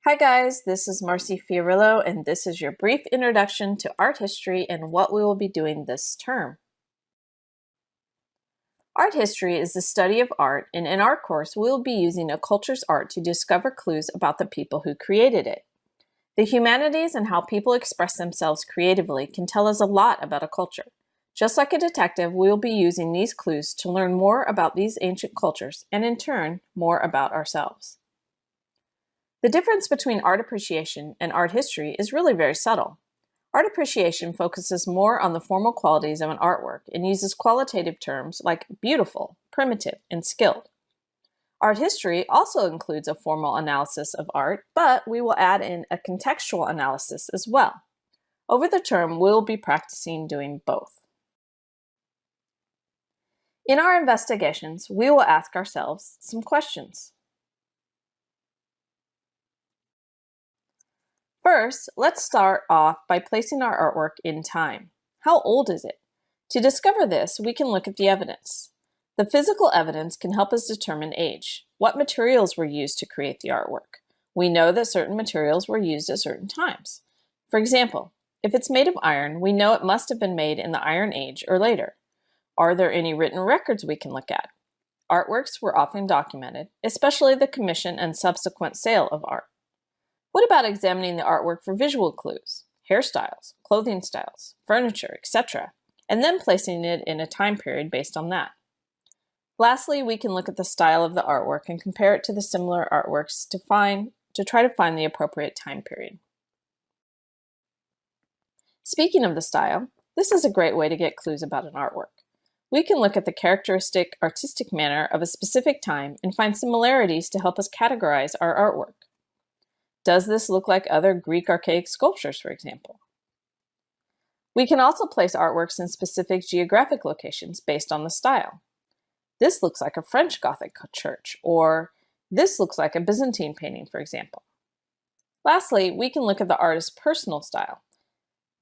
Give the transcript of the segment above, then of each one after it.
Hi guys, this is Marcy Fiorillo, and this is your brief introduction to art history and what we will be doing this term. Art history is the study of art, and in our course we will be using a culture's art to discover clues about the people who created it. The humanities and how people express themselves creatively can tell us a lot about a culture. Just like a detective, we will be using these clues to learn more about these ancient cultures and in turn, more about ourselves. The difference between art appreciation and art history is really very subtle. Art appreciation focuses more on the formal qualities of an artwork and uses qualitative terms like beautiful, primitive, and skilled. Art history also includes a formal analysis of art, but we will add in a contextual analysis as well. Over the term, we'll be practicing doing both. In our investigations, we will ask ourselves some questions. First, let's start off by placing our artwork in time. How old is it? To discover this, we can look at the evidence. The physical evidence can help us determine age. What materials were used to create the artwork? We know that certain materials were used at certain times. For example, if it's made of iron, we know it must have been made in the Iron Age or later. Are there any written records we can look at? Artworks were often documented, especially the commission and subsequent sale of art. What about examining the artwork for visual clues, hairstyles, clothing styles, furniture, etc., and then placing it in a time period based on that? Lastly, we can look at the style of the artwork and compare it to the similar artworks to try to find the appropriate time period. Speaking of the style, this is a great way to get clues about an artwork. We can look at the characteristic artistic manner of a specific time and find similarities to help us categorize our artwork. Does this look like other Greek archaic sculptures, for example? We can also place artworks in specific geographic locations based on the style. This looks like a French Gothic church, or this looks like a Byzantine painting, for example. Lastly, we can look at the artist's personal style.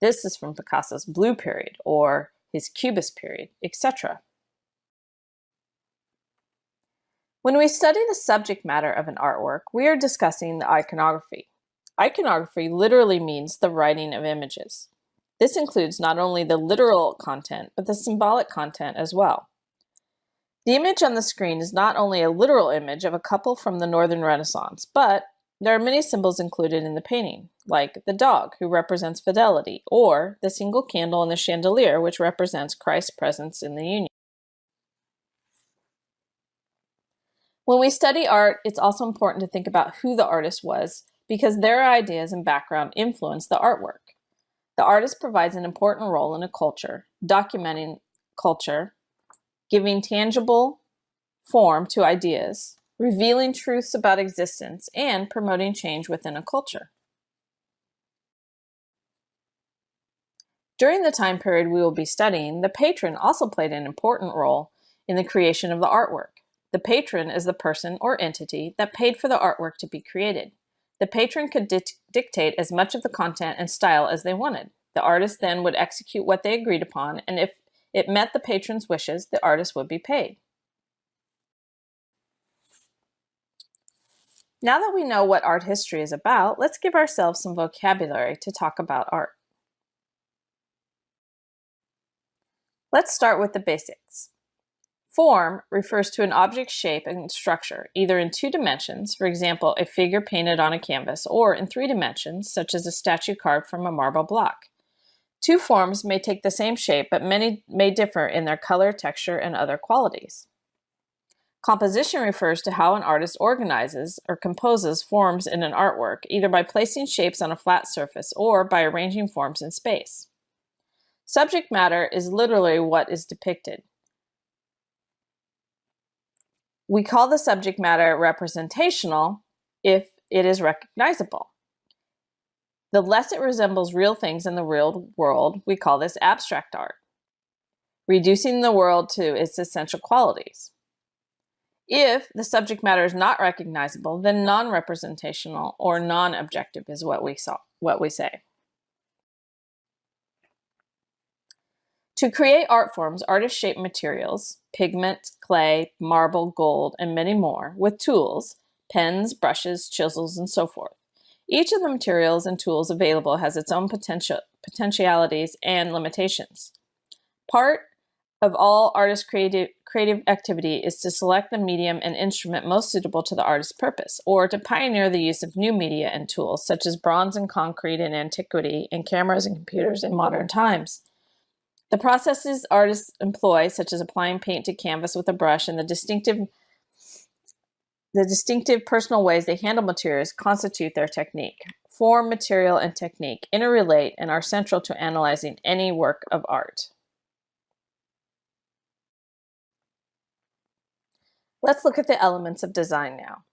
This is from Picasso's Blue period, or his Cubist period, etc. When we study the subject matter of an artwork, we are discussing the iconography. Iconography literally means the writing of images. This includes not only the literal content, but the symbolic content as well. The image on the screen is not only a literal image of a couple from the Northern Renaissance, but there are many symbols included in the painting, like the dog, who represents fidelity, or the single candle in the chandelier, which represents Christ's presence in the union. When we study art, it's also important to think about who the artist was, because their ideas and background influence the artwork. The artist provides an important role in a culture, documenting culture, giving tangible form to ideas, revealing truths about existence, and promoting change within a culture. During the time period we will be studying, the patron also played an important role in the creation of the artwork. The patron is the person or entity that paid for the artwork to be created. The patron could dictate as much of the content and style as they wanted. The artist then would execute what they agreed upon, and if it met the patron's wishes, the artist would be paid. Now that we know what art history is about, let's give ourselves some vocabulary to talk about art. Let's start with the basics. Form refers to an object's shape and structure, either in 2 dimensions, for example, a figure painted on a canvas, or in 3 dimensions, such as a statue carved from a marble block. 2 forms may take the same shape, but many may differ in their color, texture, and other qualities. Composition refers to how an artist organizes or composes forms in an artwork, either by placing shapes on a flat surface or by arranging forms in space. Subject matter is literally what is depicted. We call the subject matter representational if it is recognizable. The less it resembles real things in the real world, we call this abstract art, reducing the world to its essential qualities. If the subject matter is not recognizable, then non-representational or non-objective is what we say. To create art forms, artists shape materials, pigment, clay, marble, gold, and many more, with tools, pens, brushes, chisels, and so forth. Each of the materials and tools available has its own potentialities and limitations. Part of all artists' creative activity is to select the medium and instrument most suitable to the artist's purpose, or to pioneer the use of new media and tools, such as bronze and concrete in antiquity and cameras and computers in modern times. The processes artists employ, such as applying paint to canvas with a brush, and the distinctive personal ways they handle materials constitute their technique. Form, material, and technique interrelate and are central to analyzing any work of art. Let's look at the elements of design now.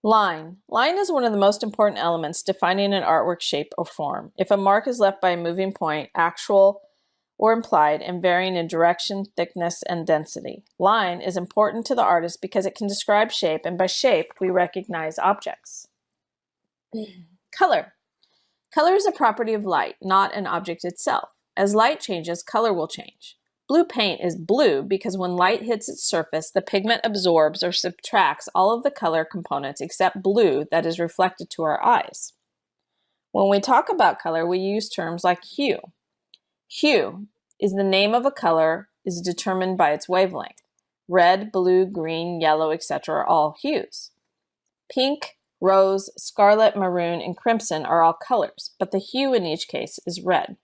Line. Line is one of the most important elements defining an artwork's shape or form. If a mark is left by a moving point, actual or implied, and varying in direction, thickness, and density. Line is important to the artist because it can describe shape, and by shape, we recognize objects. Color. Color is a property of light, not an object itself. As light changes, color will change. Blue paint is blue because when light hits its surface, the pigment absorbs or subtracts all of the color components except blue that is reflected to our eyes. When we talk about color, we use terms like hue. Hue is the name of a color is determined by its wavelength. Red, blue, green, yellow, etc. are all hues. Pink, rose, scarlet, maroon, and crimson are all colors, but the hue in each case is red.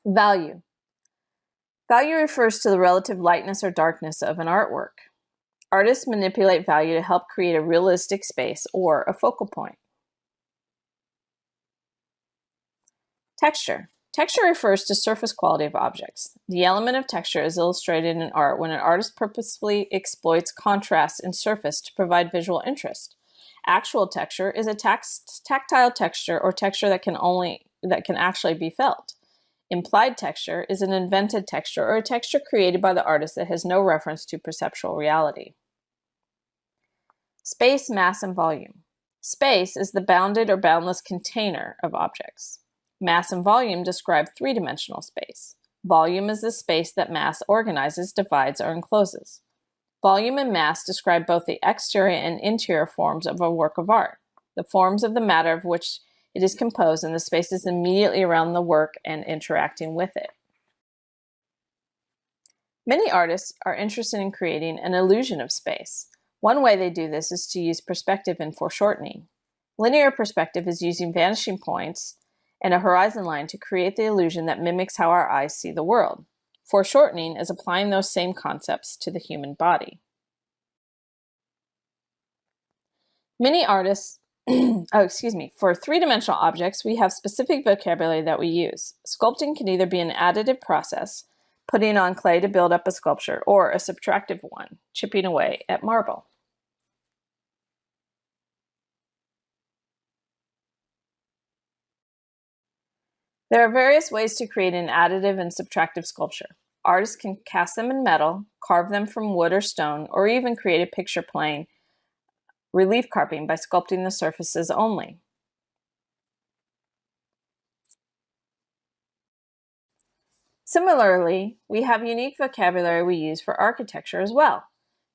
Value. Value refers to the relative lightness or darkness of an artwork. Artists manipulate value to help create a realistic space or a focal point. Texture. Texture refers to surface quality of objects. The element of texture is illustrated in art when an artist purposefully exploits contrast in surface to provide visual interest. Actual texture is a tactile texture or texture that can actually be felt. Implied texture is an invented texture or a texture created by the artist that has no reference to perceptual reality. Space, mass, and volume. Space is the bounded or boundless container of objects. Mass and volume describe three-dimensional space. Volume is the space that mass organizes, divides, or encloses. Volume and mass describe both the exterior and interior forms of a work of art, the forms of the matter of which it is composed, and the spaces immediately around the work and interacting with it. Many artists are interested in creating an illusion of space. One way they do this is to use perspective and foreshortening. Linear perspective is using vanishing points and a horizon line to create the illusion that mimics how our eyes see the world. Foreshortening is applying those same concepts to the human body. Many artists, for three-dimensional objects, we have specific vocabulary that we use. Sculpting can either be an additive process, putting on clay to build up a sculpture, or a subtractive one, chipping away at marble. There are various ways to create an additive and subtractive sculpture. Artists can cast them in metal, carve them from wood or stone, or even create a picture plane relief carving by sculpting the surfaces only. Similarly, we have unique vocabulary we use for architecture as well.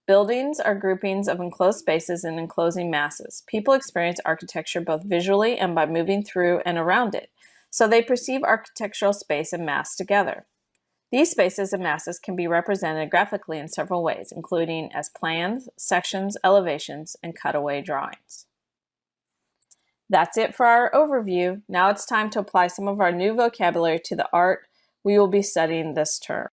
Buildings are groupings of enclosed spaces and enclosing masses. People experience architecture both visually and by moving through and around it, so they perceive architectural space and mass together. These spaces and masses can be represented graphically in several ways, including as plans, sections, elevations, and cutaway drawings. That's it for our overview. Now it's time to apply some of our new vocabulary to the art we will be studying this term.